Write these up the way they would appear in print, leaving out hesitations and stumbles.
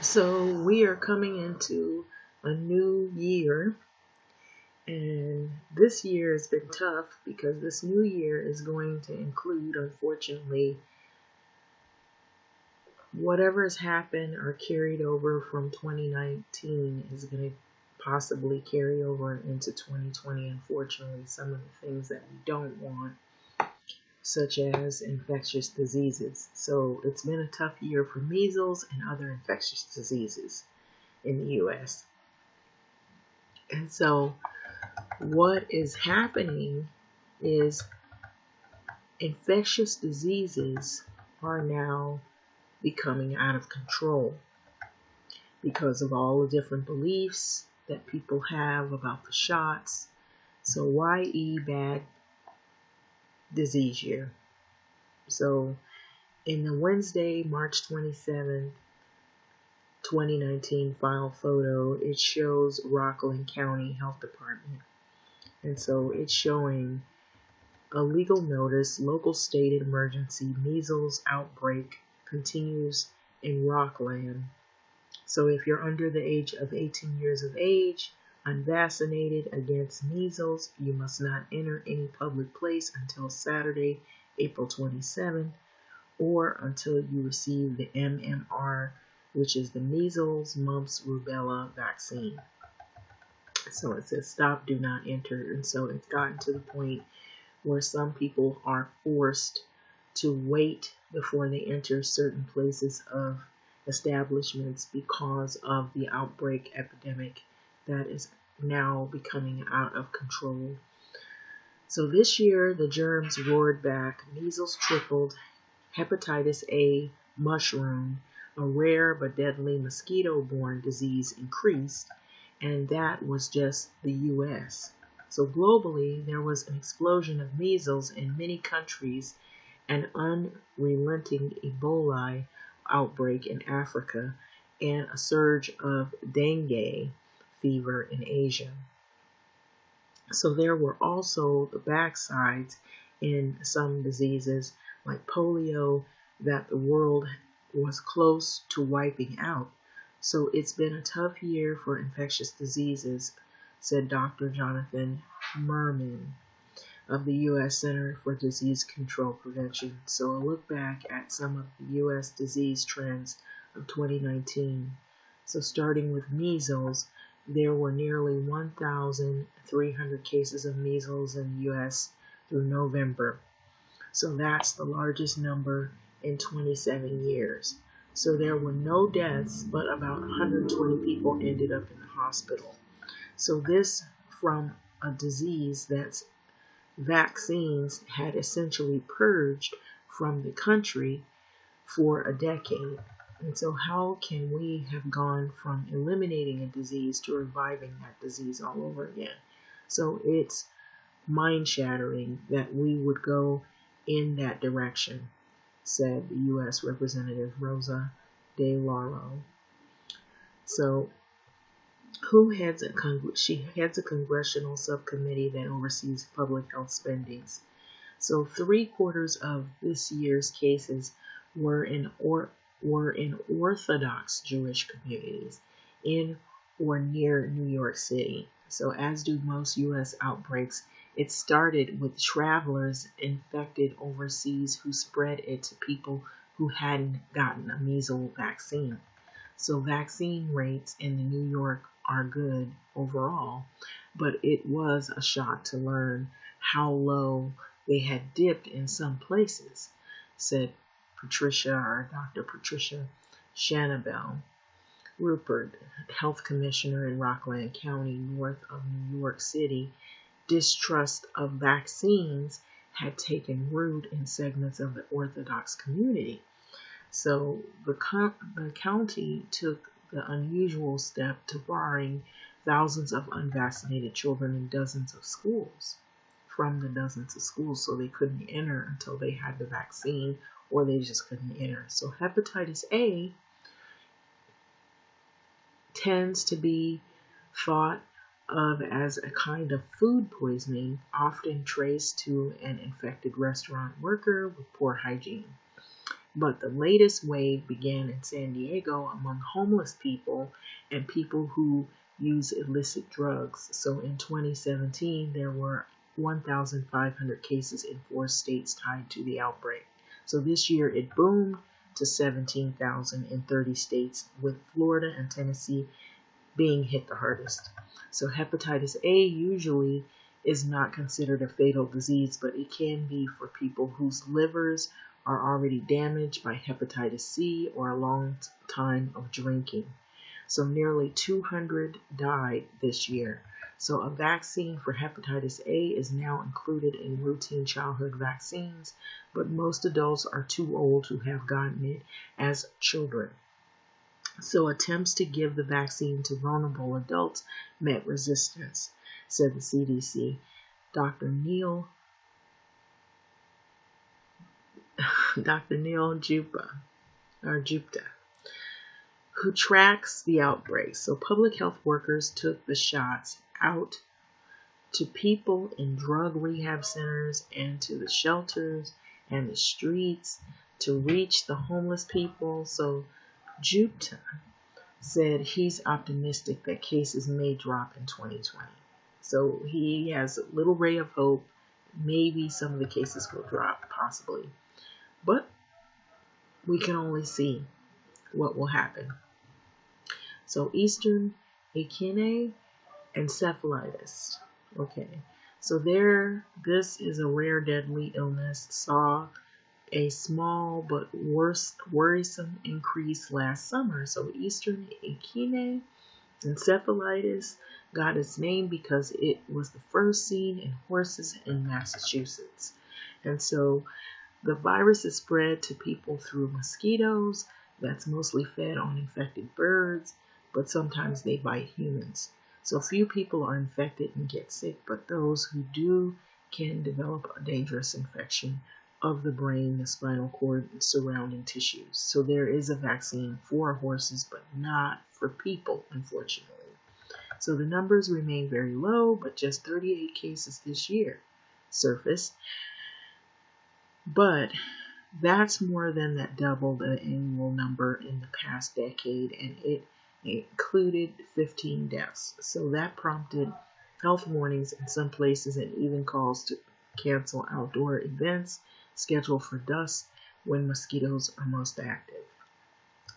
So we are coming into a new year, and this year has been tough because this new year is going to include, unfortunately, whatever has happened or carried over from 2019 is going to possibly carry over into 2020. Unfortunately, some of the things that we don't want, such as infectious diseases. So it's been a tough year for measles and other infectious diseases in the US. And so what is happening is infectious diseases are now becoming out of control because of all the different beliefs that people have about the shots. So YE bad disease year. So in the Wednesday, March 27th, 2019 file photo, it shows Rockland County Health Department. And so it's showing a legal notice, local state emergency, measles outbreak continues in Rockland. So if you're under the age of 18 years of age, unvaccinated against measles, you must not enter any public place until Saturday, April 27th, or until you receive the MMR, which is the measles, mumps, rubella vaccine. So it says stop, do not enter. And so it's gotten to the point where some people are forced to wait before they enter certain places of establishments because of the outbreak epidemic that is now becoming out of control. So this year, the germs roared back, measles tripled, hepatitis A mushroom, a rare but deadly mosquito-borne disease increased, and that was just the US. So globally, there was an explosion of measles in many countries, an unrelenting Ebola outbreak in Africa, and a surge of dengue fever in Asia. So there were also the backsides in some diseases like polio that the world was close to wiping out. So it's been a tough year for infectious diseases, said Dr. Jonathan Mermin of the U.S. Center for Disease Control Prevention. So a look back at some of the U.S. disease trends of 2019. So starting with measles, there were nearly 1,300 cases of measles in the U.S. through November. So that's the largest number in 27 years. So there were no deaths, but about 120 people ended up in the hospital. So this from a disease that's vaccines had essentially purged from the country for a decade. And so how can we have gone from eliminating a disease to reviving that disease all over again? So it's mind-shattering that we would go in that direction, said the U.S. Representative Rosa DeLauro. So she heads a congressional subcommittee that oversees public health spendings. So 3/4 of this year's cases were in Orthodox Jewish communities in or near New York City. So as do most U.S. outbreaks, it started with travelers infected overseas who spread it to people who hadn't gotten a measles vaccine. So vaccine rates in New York are good overall, but it was a shock to learn how low they had dipped in some places, said Dr. Patricia Shanabel Rupert, health commissioner in Rockland County, north of New York City. Distrust of vaccines had taken root in segments of the Orthodox community. So the county took the unusual step to barring thousands of unvaccinated children in dozens of schools, from the dozens of schools, so they couldn't enter until they had the vaccine, or they just couldn't enter. So hepatitis A tends to be thought of as a kind of food poisoning, often traced to an infected restaurant worker with poor hygiene. But the latest wave began in San Diego among homeless people and people who use illicit drugs. So in 2017, there were 1,500 cases in 4 states tied to the outbreak. So this year it boomed to 17,000 in 30 states, with Florida and Tennessee being hit the hardest. So hepatitis A usually is not considered a fatal disease, but it can be for people whose livers are already damaged by hepatitis C or a long time of drinking. So nearly 200 died this year. So a vaccine for hepatitis A is now included in routine childhood vaccines, but most adults are too old to have gotten it as children. So attempts to give the vaccine to vulnerable adults met resistance, said the CDC. Dr. Neil Gupta, who tracks the outbreak. So public health workers took the shots out to people in drug rehab centers and to the shelters and the streets to reach the homeless people. So Gupta said he's optimistic that cases may drop in 2020. So he has a little ray of hope. Maybe some of the cases will drop, possibly. But we can only see what will happen. So Eastern echine encephalitis. Okay, so this is a rare deadly illness. Saw a small but worrisome increase last summer. So Eastern echine encephalitis got its name because it was the first seen in horses in Massachusetts. And so the virus is spread to people through mosquitoes that's mostly fed on infected birds, but sometimes they bite humans. So few people are infected and get sick, but those who do can develop a dangerous infection of the brain, the spinal cord, and surrounding tissues. So there is a vaccine for horses, but not for people, unfortunately. So the numbers remain very low, but just 38 cases this year surfaced. But that's more than that double the annual number in the past decade, and it included 15 deaths. So that prompted health warnings in some places and even calls to cancel outdoor events scheduled for dusk when mosquitoes are most active.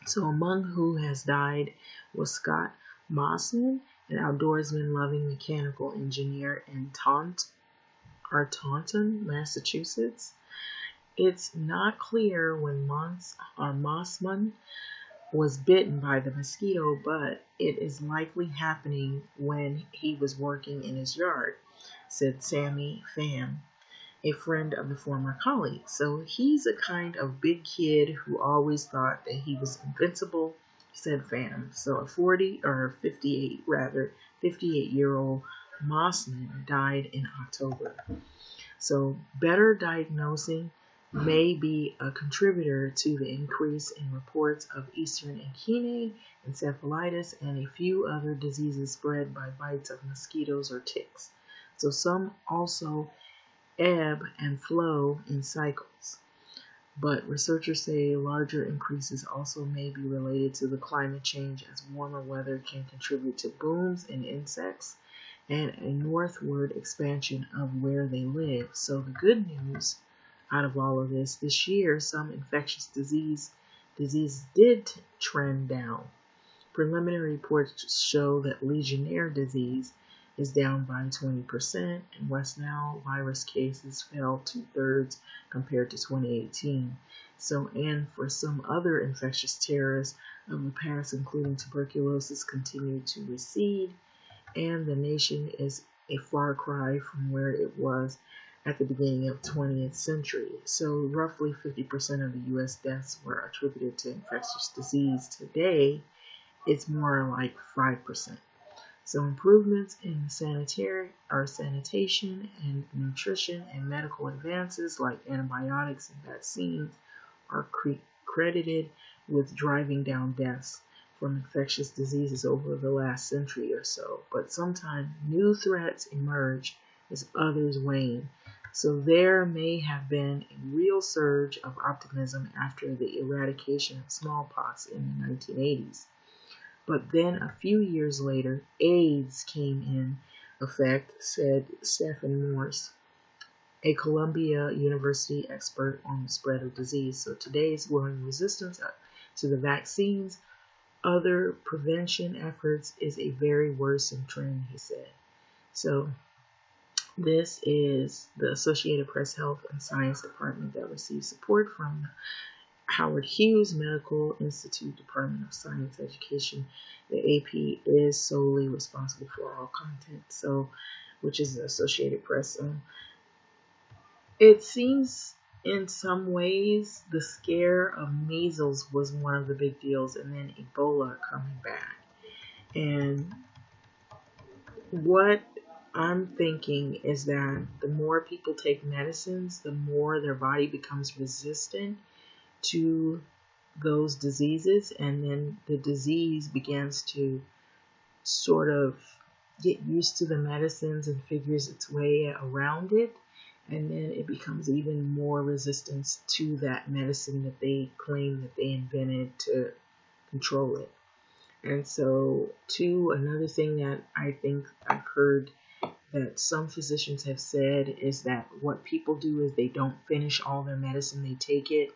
So among who has died was Scott Mossman, an outdoorsman loving mechanical engineer in Taunton, Massachusetts. It's not clear when Mossman was bitten by the mosquito, but it is likely happening when he was working in his yard, said Sammy Pham, a friend of the former colleague. So he's a kind of big kid who always thought that he was invincible, said Pham. So a 58-year-old Mossman died in October. So better diagnosing may be a contributor to the increase in reports of Eastern echine encephalitis and a few other diseases spread by bites of mosquitoes or ticks. So some also ebb and flow in cycles. But researchers say larger increases also may be related to the climate change, as warmer weather can contribute to booms in insects and a northward expansion of where they live. So the good news out of all of this year, some infectious disease did trend down. Preliminary reports show that Legionnaire disease is down by 20%, and West Nile virus cases fell 2/3 compared to 2018. So, and for some other infectious terrors of the past, including tuberculosis, continue to recede, and the nation is a far cry from where it was at the beginning of the 20th century. So roughly 50% of the U.S. deaths were attributed to infectious disease. Today, it's more like 5%. So improvements in sanitation and nutrition and medical advances like antibiotics and vaccines are credited with driving down deaths from infectious diseases over the last century or so. But sometimes new threats emerge as others wane. So there may have been a real surge of optimism after the eradication of smallpox in the 1980s. But then a few years later, AIDS came in effect, said Stephen Morse, a Columbia University expert on the spread of disease. So today's growing resistance to the vaccines, other prevention efforts is a very worrisome trend, he said. So this is the Associated Press Health and Science Department that receives support from Howard Hughes Medical Institute Department of Science Education. The AP is solely responsible for all content, so which is the Associated Press. It seems in some ways the scare of measles was one of the big deals, and then Ebola coming back. And what I'm thinking is that the more people take medicines, the more their body becomes resistant to those diseases, and then the disease begins to sort of get used to the medicines and figures its way around it, and then it becomes even more resistance to that medicine that they claim that they invented to control it. And so, too, another thing that I think I've heard that some physicians have said is that what people do is they don't finish all their medicine, they take it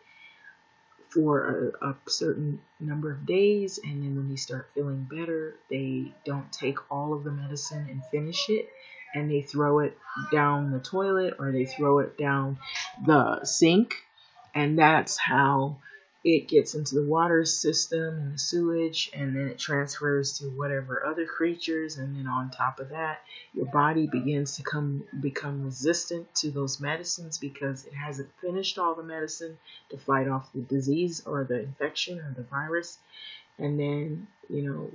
for a certain number of days, and then when they start feeling better, they don't take all of the medicine and finish it, and they throw it down the toilet or they throw it down the sink, and that's how it gets into the water system and the sewage, and then it transfers to whatever other creatures, and then on top of that, your body begins to become resistant to those medicines because it hasn't finished all the medicine to fight off the disease or the infection or the virus. And then,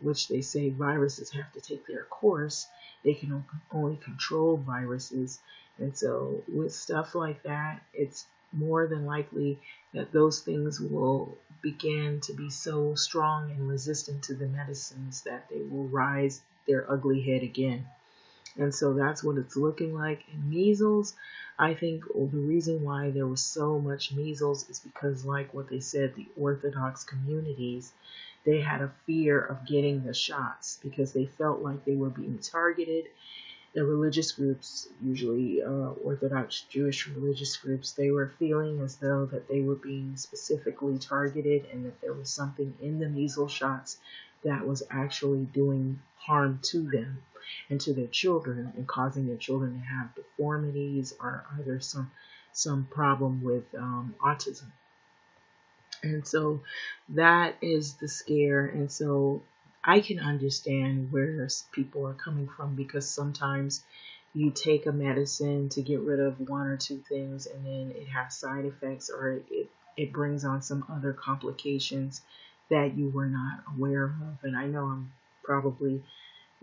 which they say viruses have to take their course. They can only control viruses. And so with stuff like that, it's more than likely that those things will begin to be so strong and resistant to the medicines that they will rise their ugly head again. And so that's what it's looking like. In measles, I think the reason why there was so much measles is because, like what they said, the Orthodox communities, they had a fear of getting the shots because they felt like they were being targeted. The religious groups, usually Orthodox Jewish religious groups, they were feeling as though that they were being specifically targeted and that there was something in the measles shots that was actually doing harm to them and to their children and causing their children to have deformities or either some problem with autism. And so that is the scare. And so I can understand where people are coming from, because sometimes you take a medicine to get rid of one or two things and then it has side effects, or it brings on some other complications that you were not aware of. And I know I'm probably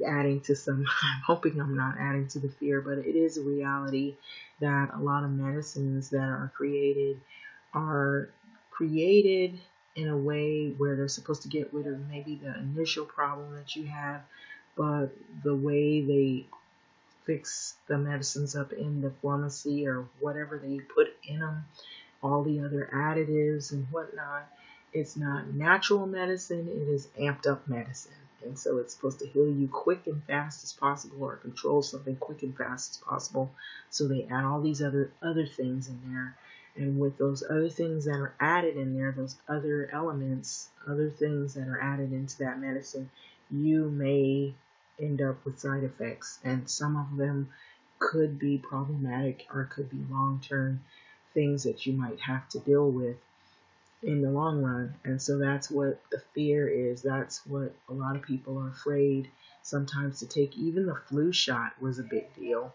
adding to some, I'm hoping I'm not adding to the fear, but it is a reality that a lot of medicines that are created in a way where they're supposed to get rid of maybe the initial problem that you have, but the way they fix the medicines up in the pharmacy or whatever they put in them, all the other additives and whatnot, it's not natural medicine, it is amped up medicine. And so it's supposed to heal you quick and fast as possible, or control something quick and fast as possible. So they add all these other things in there. And with those other things that are added in there, those other elements, other things that are added into that medicine, you may end up with side effects. And some of them could be problematic or could be long-term things that you might have to deal with in the long run. And so that's what the fear is. That's what a lot of people are afraid sometimes to take. Even the flu shot was a big deal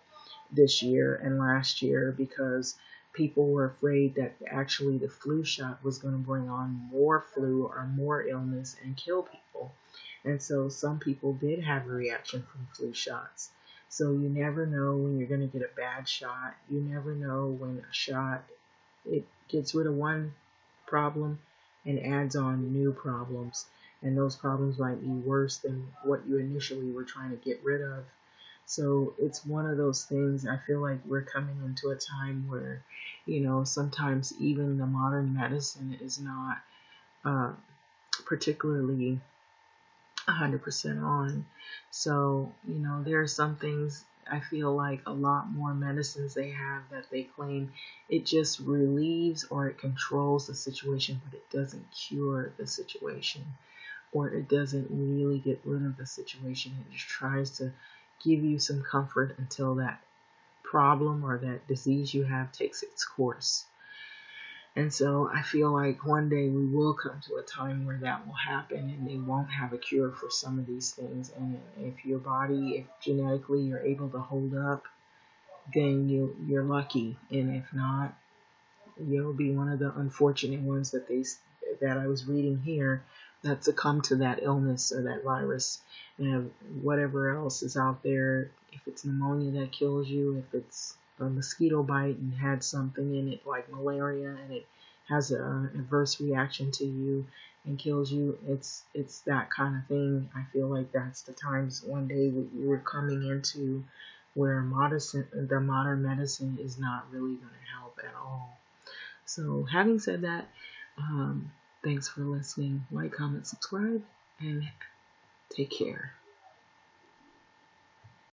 this year and last year, because people were afraid that actually the flu shot was going to bring on more flu or more illness and kill people. And so some people did have a reaction from flu shots. So you never know when you're going to get a bad shot. You never know when a shot, it gets rid of one problem and adds on new problems, and those problems might be worse than what you initially were trying to get rid of. So it's one of those things. I feel like we're coming into a time where, sometimes even the modern medicine is not uh, particularly 100% on. So, there are some things I feel like a lot more medicines they have that they claim it just relieves or it controls the situation, but it doesn't cure the situation, or it doesn't really get rid of the situation. It just tries to give you some comfort until that problem or that disease you have takes its course. And so I feel like one day we will come to a time where that will happen and they won't have a cure for some of these things. And if your body, if genetically you're able to hold up, then you're lucky. And if not, you'll be one of the unfortunate ones that I was reading here that succumb to that illness or that virus, and whatever else is out there. If it's pneumonia that kills you, if it's a mosquito bite and had something in it like malaria and it has an adverse reaction to you and kills you, it's that kind of thing. I feel like that's the times one day we're coming into where the modern medicine is not really going to help at all. So, having said that, thanks for listening. Like, comment, subscribe, and take care.